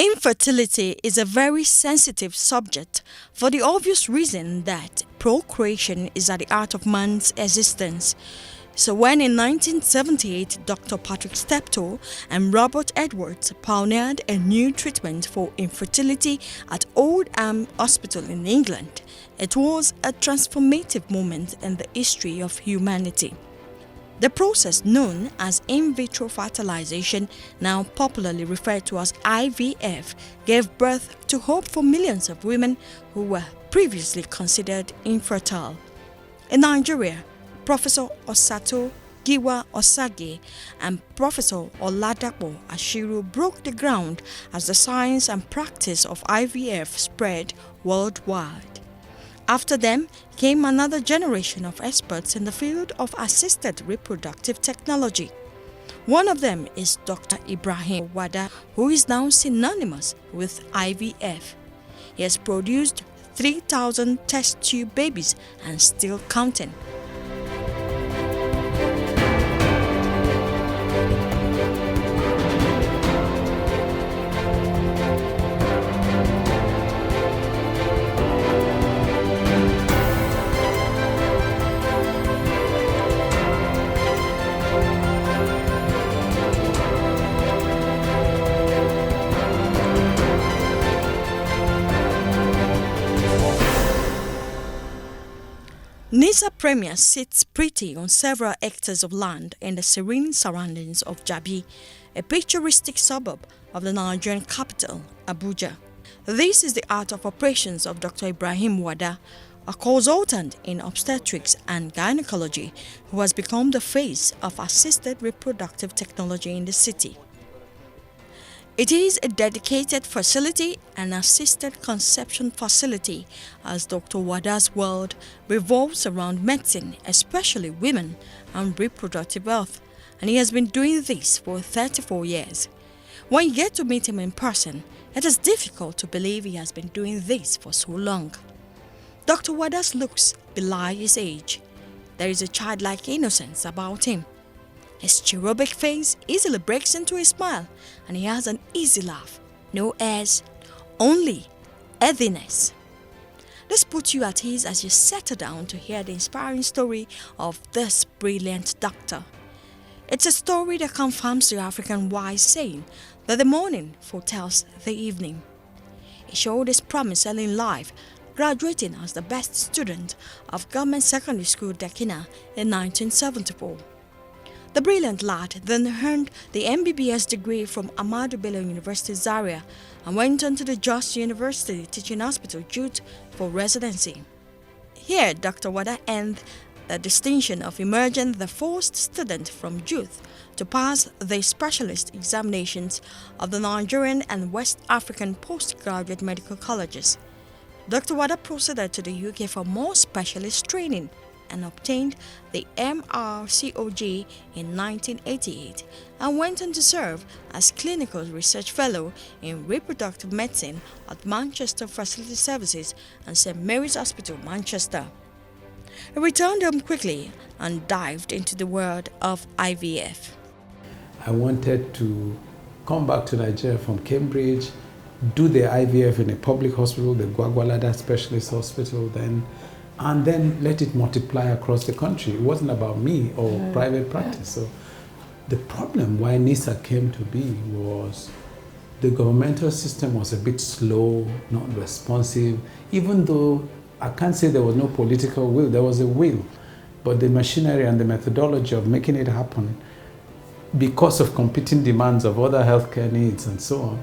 Infertility is a very sensitive subject for the obvious reason that procreation is at the heart of man's existence. So when in 1978 Dr. Patrick Steptoe and Robert Edwards pioneered a new treatment for infertility at Old Hospital in England, it was a transformative moment in the history of humanity. The process known as in vitro fertilization, now popularly referred to as IVF, gave birth to hope for millions of women who were previously considered infertile. In Nigeria, Professor Osato Giwa Osage and Professor Oladapo Ashiru broke the ground as the science and practice of IVF spread worldwide. After them came another generation of experts in the field of assisted reproductive technology. One of them is Dr. Ibrahim Wada, who is now synonymous with IVF. He has produced 3,000 test tube babies and still counting. Nisa Premier sits pretty on several hectares of land in the serene surroundings of Jabi, a picturesque suburb of the Nigerian capital, Abuja. This is the art of operations of Dr. Ibrahim Wada, a consultant in obstetrics and gynecology who has become the face of assisted reproductive technology in the city. It is a dedicated facility, an assisted conception facility, as Dr. Wada's world revolves around medicine, especially women and reproductive health, and he has been doing this for 34 years. When you get to meet him in person, it is difficult to believe he has been doing this for so long. Dr. Wada's looks belie his age. There is a childlike innocence about him. His cherubic face easily breaks into a smile, and he has an easy laugh. No airs, only earthiness. This puts you at ease as you settle down to hear the inspiring story of this brilliant doctor. It's a story that confirms the African wise saying that the morning foretells the evening. He showed his promise early in life, graduating as the best student of Government Secondary School Dekina in 1974. The brilliant lad then earned the MBBS degree from Ahmadu Bello University Zaria and went on to the Jos University Teaching Hospital Jute for residency. Here, Dr. Wada earned the distinction of emerging the first student from youth to pass the specialist examinations of the Nigerian and West African postgraduate medical colleges. Dr. Wada proceeded to the UK for more specialist training and obtained the MRCOG in 1988 and went on to serve as Clinical Research Fellow in Reproductive Medicine at Manchester Facility Services and St. Mary's Hospital, Manchester. He returned home quickly and dived into the world of IVF. I wanted to come back to Nigeria from Cambridge, do the IVF in a public hospital, the Gwagwalada Specialist Hospital then, and then let it multiply across the country. It wasn't about me or private practice. So the problem why NISA came to be was the governmental system was a bit slow, not responsive, even though I can't say there was no political will, there was a will, but the machinery and the methodology of making it happen, because of competing demands of other healthcare needs and so on,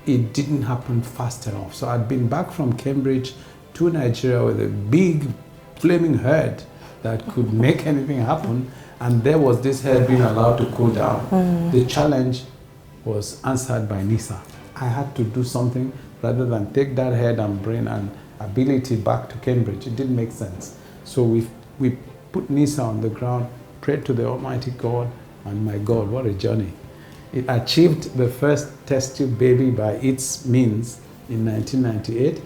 it didn't happen fast enough. So I'd been back from Cambridge to Nigeria with a big flaming herd that could make anything happen, and there was this herd being allowed to cool down. The challenge was answered by NISA. I had to do something rather than take that head and brain and ability back to Cambridge. It didn't make sense. So we put NISA on the ground, prayed to the Almighty God, and my God, what a journey. It achieved the first test tube baby by its means in 1998.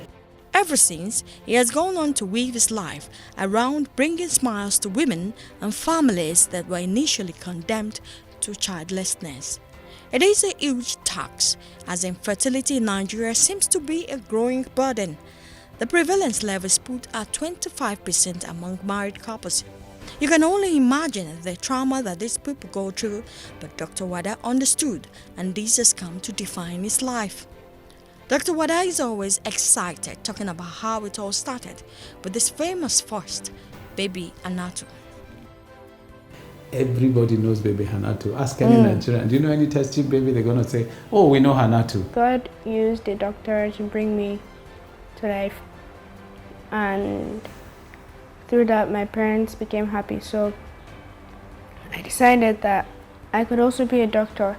Ever since, he has gone on to weave his life around bringing smiles to women and families that were initially condemned to childlessness. It is a huge tax, as infertility in Nigeria seems to be a growing burden. The prevalence level is put at 25% among married couples. You can only imagine the trauma that these people go through, but Dr. Wada understood, and this has come to define his life. Dr. Wada is always excited talking about how it all started with this famous first, Baby Anatu. Everybody knows baby Hanatu. Ask any Nigerian, do you know any test tube baby? They're going to say, oh, we know Hanatu. God used the doctor to bring me to life, and through that my parents became happy, so I decided that I could also be a doctor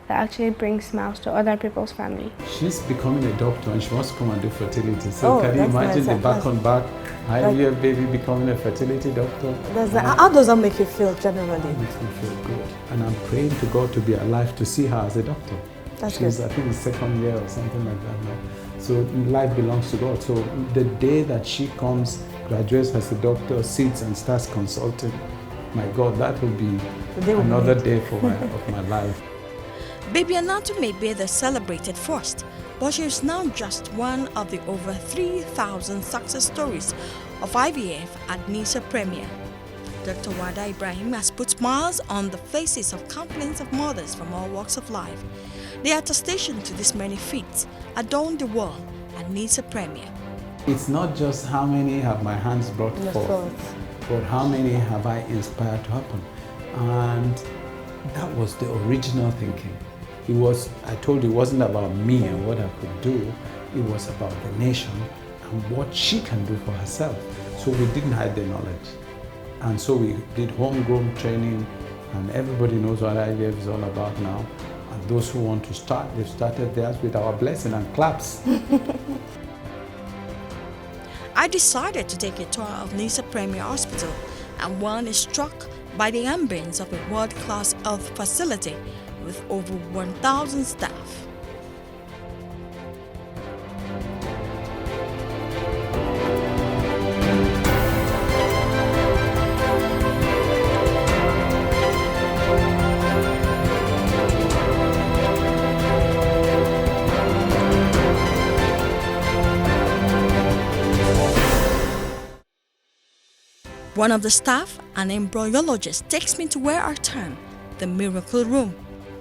that actually brings smiles to other people's family. She's becoming a doctor and she wants to come and do fertility. So can you imagine the back on back IVF baby becoming a fertility doctor? How does that make you feel generally? It makes me feel good. And I'm praying to God to be alive to see her as a doctor. She's, good. I think, the second year or something like that now. So life belongs to God. So the day that she comes, graduates as a doctor, sits and starts consulting, my God, that will be another day for of my life. Baby Anatu may be the celebrated first, but she is now just one of the over 3,000 success stories of IVF at NISA Premier. Dr. Wada Ibrahim has put smiles on the faces of countless of mothers from all walks of life. The attestation to these many feats adorn the wall at NISA Premier. It's not just how many have my hands brought forth, but how many have I inspired to happen. And that was the original thinking. It was, I told you, it wasn't about me and what I could do. It was about the nation and what she can do for herself. So we didn't hide the knowledge. And so we did homegrown training, and everybody knows what IVF is all about now. And those who want to start, they've started theirs with our blessing and claps. I decided to take a tour of NISA Premier Hospital, and one is struck by the ambience of a world-class health facility with over 1,000 staff. One of the staff, an embryologist, takes me to where I term the miracle room.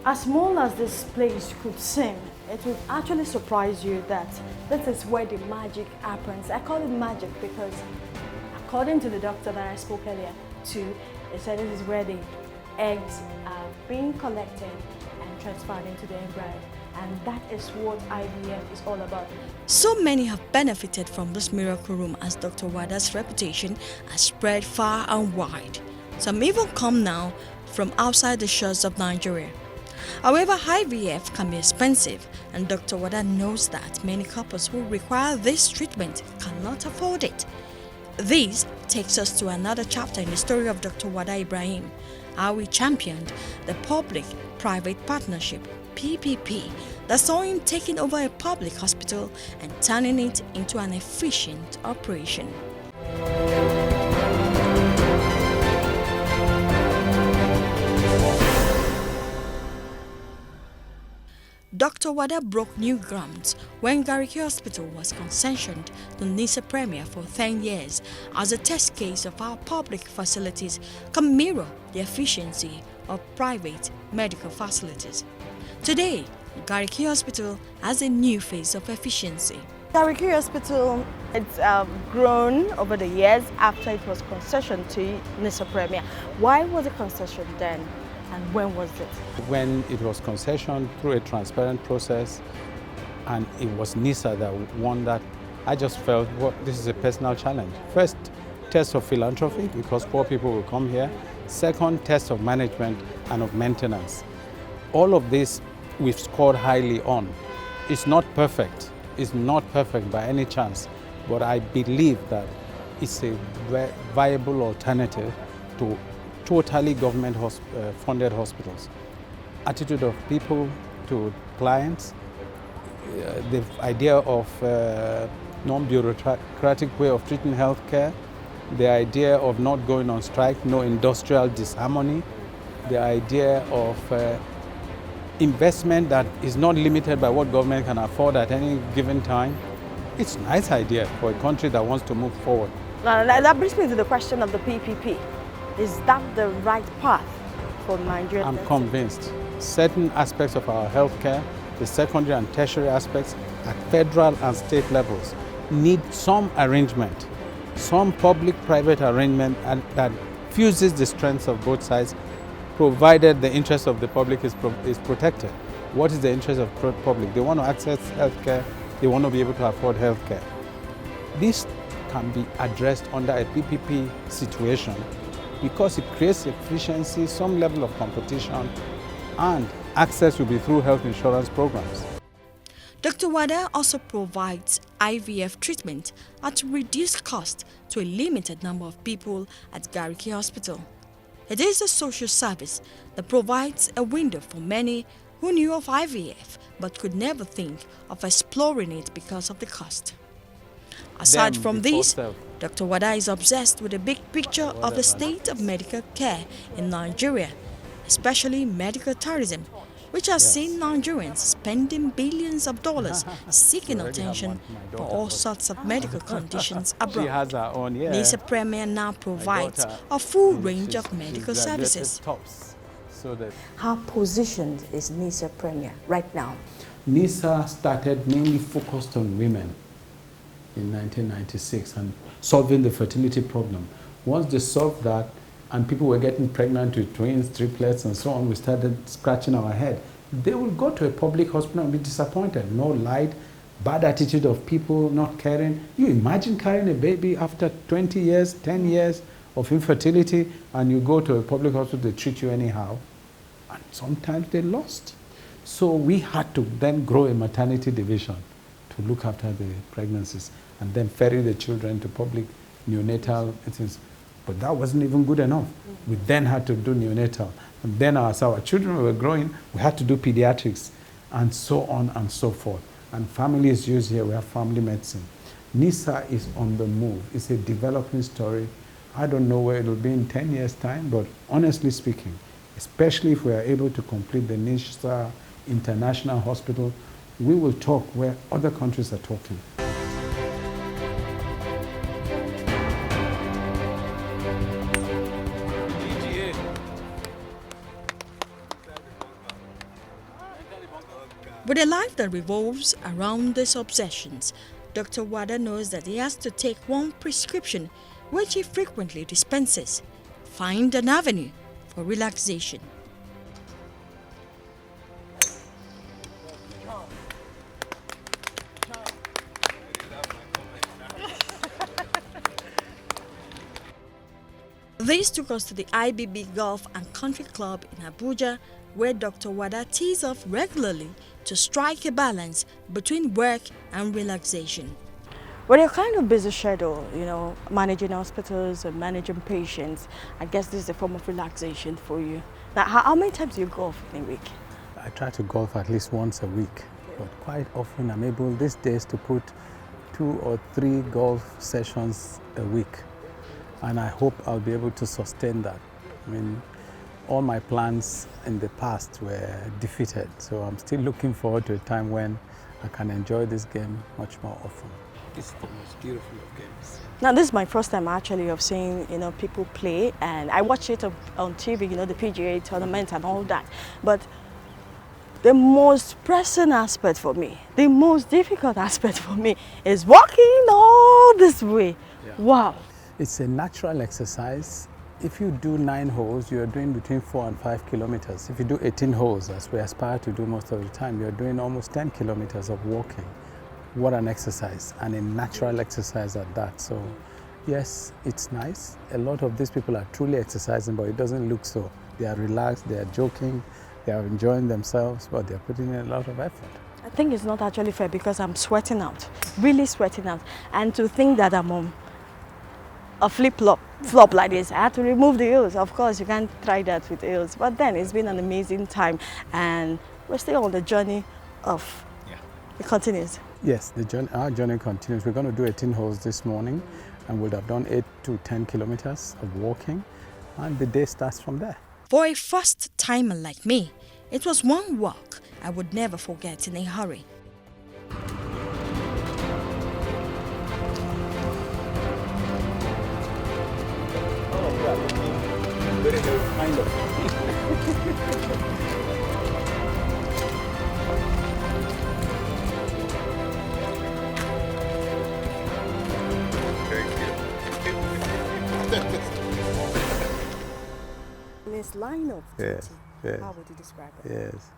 As small as this place could seem, it would actually surprise you that this is where the magic happens. I call it magic because according to the doctor that I spoke earlier to, they said this is where the eggs are being collected and transferred into the embryo. And that is what IVF is all about. So many have benefited from this miracle room, as Dr. Wada's reputation has spread far and wide. Some even come now from outside the shores of Nigeria. However, IVF can be expensive, and Dr. Wada knows that many couples who require this treatment cannot afford it. This takes us to another chapter in the story of Dr. Wada Ibrahim, how he championed the public-private partnership, PPP, that saw him taking over a public hospital and turning it into an efficient operation. Dr. Wada broke new ground when Gariki Hospital was concessioned to NISA Premier for 10 years as a test case of how public facilities can mirror the efficiency of private medical facilities. Today, Gariki Hospital has a new phase of efficiency. Gariki Hospital, it's grown over the years after it was concessioned to NISA Premier. Why was it concessioned then, and when was it? When it was concessioned through a transparent process, and it was NISA that won that, I just felt, well, this is a personal challenge. First, test of philanthropy, because poor people will come here. Second, test of management and of maintenance. All of this we've scored highly on. It's not perfect. It's not perfect by any chance, but I believe that it's a viable alternative to totally government-funded hospitals. Attitude of people to clients, the idea of non-bureaucratic way of treating healthcare, the idea of not going on strike, no industrial disharmony, the idea of investment that is not limited by what government can afford at any given time. It's a nice idea for a country that wants to move forward. Now, that brings me to the question of the PPP. Is that the right path for Nigeria? I'm convinced certain aspects of our healthcare, the secondary and tertiary aspects at federal and state levels, need some arrangement, some public-private arrangement that fuses the strengths of both sides, provided the interest of the public is protected. What is the interest of the public? They want to access healthcare, they want to be able to afford healthcare. This can be addressed under a PPP situation because it creates efficiency, some level of competition, and access will be through health insurance programs. Dr. Wada also provides IVF treatment at reduced cost to a limited number of people at Gariki Hospital. It is a social service that provides a window for many who knew of IVF but could never think of exploring it because of the cost. Aside from this, Dr. Wada is obsessed with the big picture of the state of medical care in Nigeria, especially medical tourism, which has seen Nigerians spending billions of dollars seeking attention for all sorts of medical conditions abroad. She has her own, NISA Premier now provides a full range of medical services. How positioned is NISA Premier right now? NISA started mainly focused on women in 1996 and solving the fertility problem. Once they solved that, and people were getting pregnant with twins, triplets, and so on, we started scratching our head. They will go to a public hospital and be disappointed. No light, bad attitude of people, not caring. You imagine carrying a baby after 20 years, 10 years of infertility, and you go to a public hospital, they treat you anyhow. And sometimes they lost. So we had to then grow a maternity division to look after the pregnancies and then ferry the children to public neonatal things. But that wasn't even good enough. We then had to do neonatal. And then as our children were growing, we had to do pediatrics and so on and so forth. And family is used here, we have family medicine. NISA is on the move. It's a developing story. I don't know where it'll be in 10 years' time, but honestly speaking, especially if we are able to complete the NISA International Hospital, we will talk where other countries are talking. With a life that revolves around these obsessions, Dr. Wada knows that he has to take one prescription, which he frequently dispenses: find an avenue for relaxation. This took us to the IBB Golf and Country Club in Abuja, where Dr. Wada tees off regularly to strike a balance between work and relaxation. With your kind of busy schedule, managing hospitals and managing patients, I guess this is a form of relaxation for you. Now, how many times do you golf in a week? I try to golf at least once a week, but quite often I'm able these days to put 2 or 3 golf sessions a week. And I hope I'll be able to sustain that. I mean, all my plans in the past were defeated, so I'm still looking forward to a time when I can enjoy this game much more often. It's the most beautiful of games. Now, this is my first time actually of seeing, people play, and I watch it on TV, the PGA tournament and all that. But the most pressing aspect for me, the most difficult aspect for me is walking all this way. Yeah. Wow. It's a natural exercise. If you do 9 holes, you're doing between 4 and 5 kilometers. If you do 18 holes, as we aspire to do most of the time, you're doing almost 10 kilometers of walking. What an exercise, and a natural exercise at that. So yes, it's nice. A lot of these people are truly exercising, but it doesn't look so. They are relaxed, they are joking, they are enjoying themselves, but they're putting in a lot of effort. I think it's not actually fair because I'm sweating out, really sweating out. And to think that I'm on a flop like this, I had to remove the heels. Of course, you can't try that with heels. But then it's been an amazing time, and we're still on the journey of, it continues. Yes, our journey continues. We're going to do 18 holes this morning, and we'll have done 8 to 10 kilometers of walking, and the day starts from there. For a first-timer like me, It was one walk I would never forget in a hurry. Very kind of. This line of duty, Yes. how would you describe it? Yes.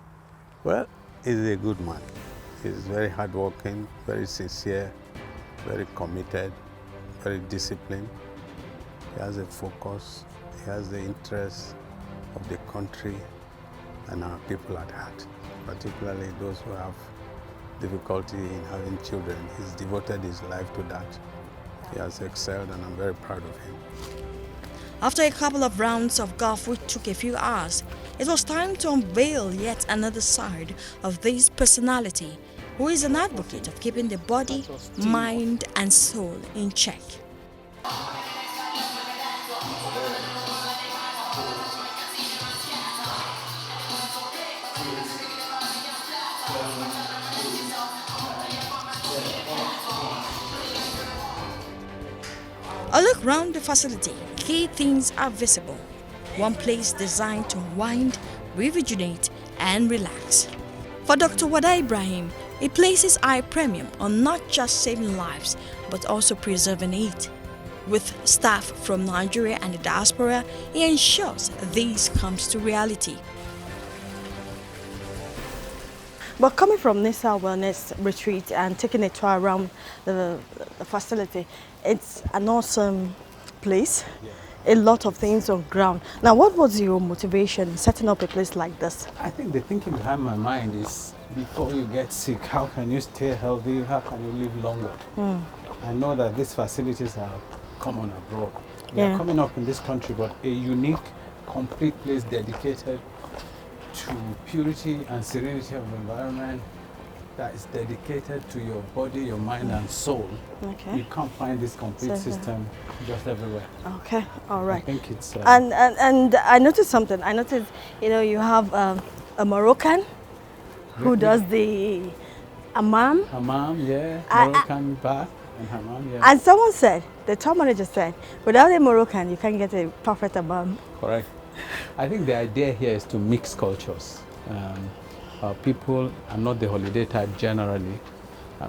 Well, he's a good man. He's very hardworking, very sincere, very committed, very disciplined. He has a focus. He has the interest of the country and our people at heart, particularly those who have difficulty in having children. He's devoted his life to that. He has excelled, and I'm very proud of him. After a couple of rounds of golf which took a few hours, it was time to unveil yet another side of this personality, who is an advocate of keeping the body, mind and soul in check. A look round the facility, key things are visible. One place designed to unwind, rejuvenate and relax. For Dr. Wada Ibrahim, he places high premium on not just saving lives, but also preserving it. With staff from Nigeria and the diaspora, he ensures this comes to reality. But coming from Nisa Wellness Retreat and taking a tour around the facility, it's an awesome place. A lot of things on ground. Now, what was your motivation in setting up a place like this? I think the thinking behind my mind is, before you get sick, how can you stay healthy? How can you live longer? I know that these facilities are common abroad. They are coming up in this country, but a unique, complete place dedicated to purity and serenity of the environment, that is dedicated to your body, your mind and soul. Okay. You can't find this complete system just everywhere. Okay, all right. I think it's... And I noticed something. I noticed, you have a Moroccan who does the hammam. Hammam, yeah. Moroccan bath and hammam, yeah. And someone said, the tour manager said, without a Moroccan, you can't get a perfect hammam. Correct. I think the idea here is to mix cultures. People are not the holiday type generally,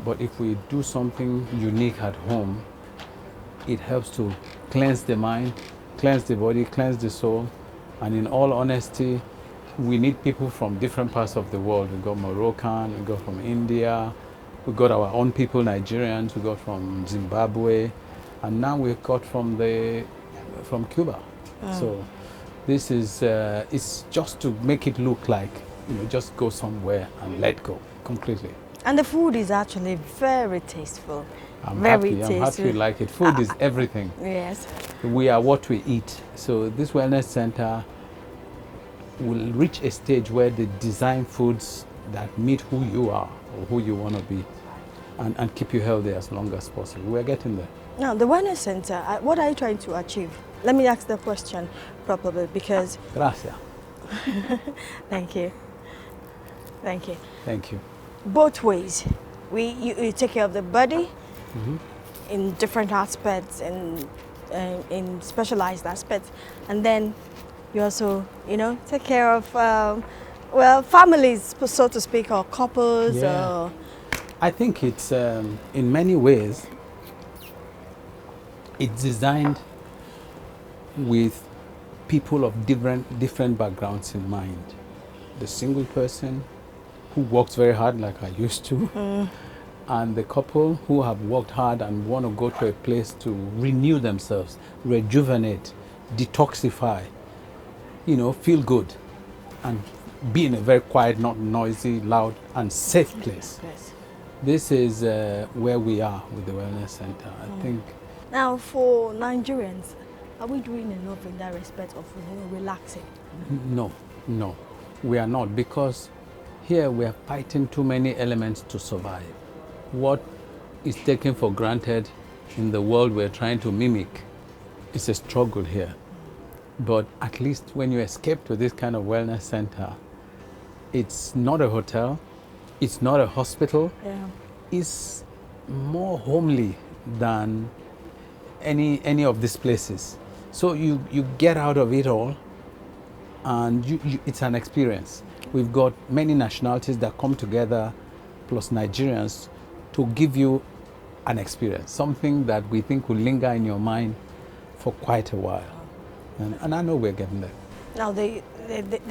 but if we do something unique at home, it helps to cleanse the mind, cleanse the body, cleanse the soul. And in all honesty, we need people from different parts of the world. We got Moroccan, we got from India, we got our own people, Nigerians, we got from Zimbabwe, and now we've got from Cuba. So this is it's just to make it look like, just go somewhere and let go completely. And the food is actually very tasteful. I'm happy you like it. Food is everything. Yes. We are what we eat. So this wellness center will reach a stage where they design foods that meet who you are or who you want to be, and keep you healthy as long as possible. We're getting there. Now, the wellness center, what are you trying to achieve? Let me ask the question properly, because... Gracias. Thank you. Thank you. Thank you. Both ways. You take care of the body in different aspects and in specialized aspects, and then you also, take care of, families, so to speak, or couples. Yeah. Or... I think it's, in many ways, it's designed with people of different backgrounds in mind. The single person who works very hard like I used to, and the couple who have worked hard and want to go to a place to renew themselves, rejuvenate, detoxify, feel good, and be in a very quiet, not noisy, loud, and safe place. Yes. This is where we are with the Wellness Center, I think. Now, for Nigerians, are we doing enough in that respect of relaxing? No, we are not, because here we are fighting too many elements to survive. What is taken for granted in the world we're trying to mimic is a struggle here. But at least when you escape to this kind of wellness center, It's not a hotel. It's not a hospital. Yeah. It's more homely than any of these places. So you get out of it all, and it's an experience. We've got many nationalities that come together, plus Nigerians, to give you an experience, something that we think will linger in your mind for quite a while. And I know we're getting there. Now, the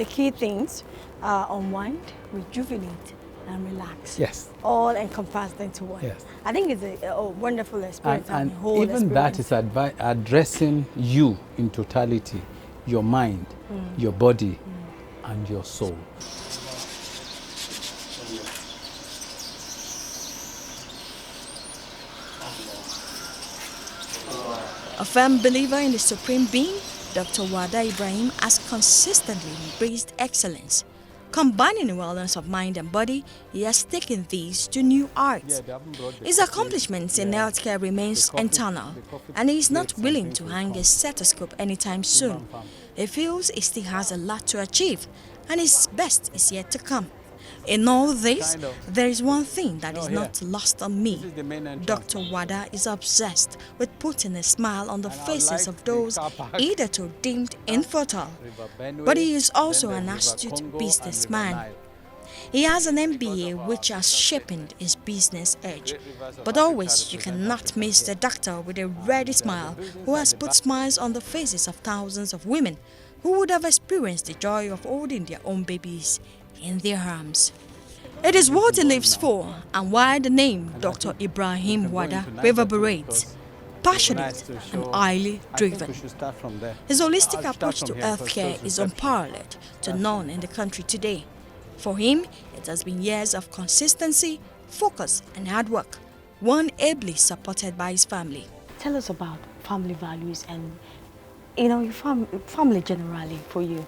key things are unwind, rejuvenate, and relax. Yes. All encompassed into one. Yes. I think it's a wonderful experience. And whole even that experience. is addressing you in totality, your mind, your body, and your soul. A firm believer in the supreme being, Dr. Wada Ibrahim has consistently embraced excellence. Combining the wellness of mind and body, he has taken these to new heights. His accomplishments in healthcare remains eternal, and he is not willing to hang his stethoscope anytime soon. He feels he still has a lot to achieve, and his best is yet to come. In all this, there is one thing that is not lost on me. Dr. Wada is obsessed with putting a smile on the faces of those hitherto deemed infertile. But he is also an astute businessman. He has an MBA which has sharpened his business edge. But always you cannot miss the doctor with a ready smile who has put smiles on the faces of thousands of women who would have experienced the joy of holding their own babies in their arms. It is what he lives for and why the name Dr. Ibrahim Wada reverberates. Passionate and highly driven. His holistic approach to healthcare is unparalleled to none in the country today. For him, it has been years of consistency, focus and hard work, one ably supported by his family. Tell us about family values and, your family generally for you.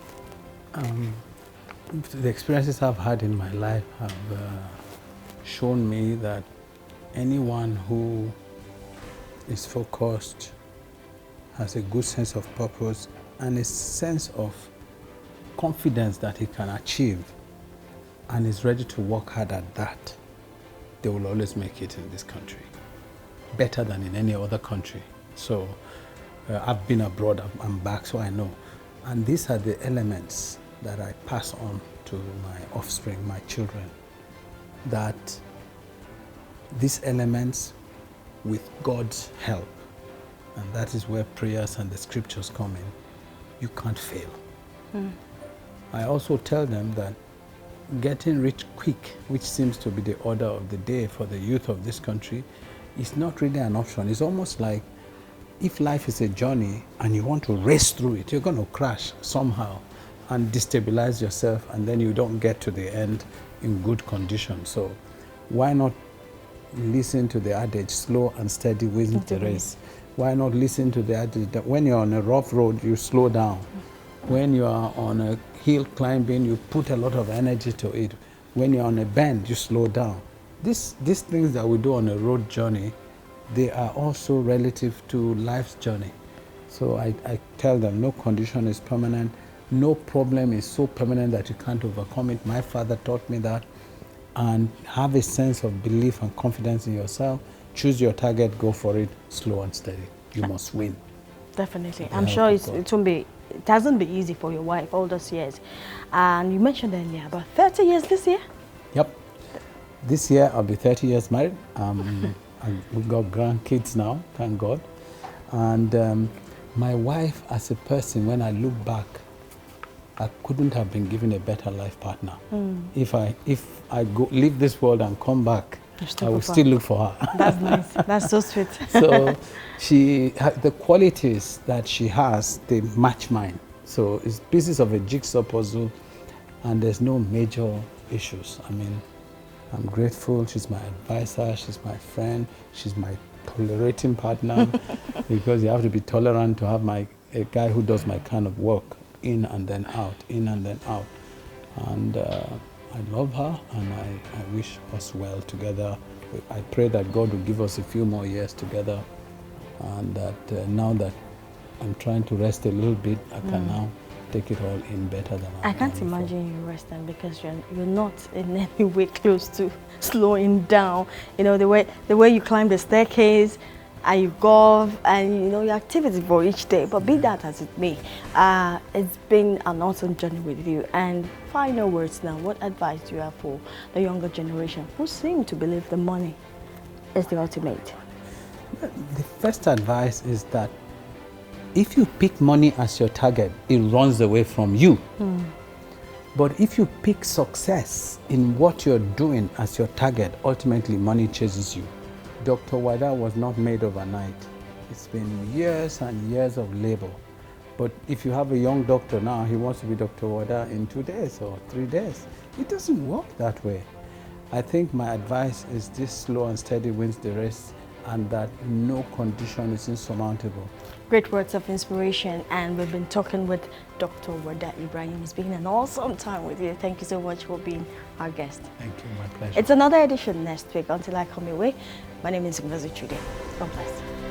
The experiences I've had in my life have shown me that anyone who is focused, has a good sense of purpose, and a sense of confidence that he can achieve, and is ready to work hard at that, they will always make it in this country, better than in any other country. So I've been abroad, I'm back, so I know. And these are the elements that I pass on to my offspring, my children, that these elements, with God's help, and that is where prayers and the scriptures come in, you can't fail. I also tell them that getting rich quick, which seems to be the order of the day for the youth of this country, is not really an option. It's almost like if life is a journey and you want to race through it, you're going to crash somehow and destabilize yourself, and then you don't get to the end in good condition. So why not listen to the adage, slow and steady wins the race? Why not listen to the adage that when you're on a rough road, you slow down? When you are on a hill climbing, you put a lot of energy to it. When you're on a bend, you slow down. These things that we do on a road journey, they are also relative to life's journey. So I tell them no condition is permanent. No problem is so permanent that you can't overcome it. My father taught me that. And have a sense of belief and confidence in yourself. Choose your target, go for it, slow and steady. You must win. Definitely. I'm sure it hasn't been easy for your wife all those years. And you mentioned earlier about 30 years this year? Yep. This year I'll be 30 years married. We've got grandkids now, thank God. And my wife, as a person, when I look back, I couldn't have been given a better life partner. If I go leave this world and come back, I will still look for her. That's nice. That's so sweet. So the qualities that she has, they match mine. So it's pieces of a jigsaw puzzle, and there's no major issues. I mean, I'm grateful. She's my advisor. She's my friend. She's my tolerating partner, because you have to be tolerant to have a guy who does my kind of work. In and then out, in and then out. And I love her, and I wish us well together. I pray that God will give us a few more years together, and that now that I'm trying to rest a little bit, I can now take it all in better than I can't imagine you resting because you're not in any way close to slowing down. You know, the way you climb the staircase, and you golf, and you know your activity for each day. But be that as it may, it's been an awesome journey with you. And final words now, what advice do you have for the younger generation who seem to believe the money is the ultimate? The first advice is that if you pick money as your target, it runs away from you. But if you pick success in what you're doing as your target, ultimately money chases you. Dr. Wada was not made overnight. It's been years and years of labor. But if you have a young doctor now, he wants to be Dr. Wada in 2 days or 3 days. It doesn't work that way. I think my advice is this: slow and steady wins the race, and that no condition is insurmountable. Great words of inspiration, and we've been talking with Dr. Wada Ibrahim. It's been an awesome time with you. Thank you so much for being our guest. Thank you, my pleasure. It's another edition next week. Until I come your way, my name is Ngozi Chude. God bless.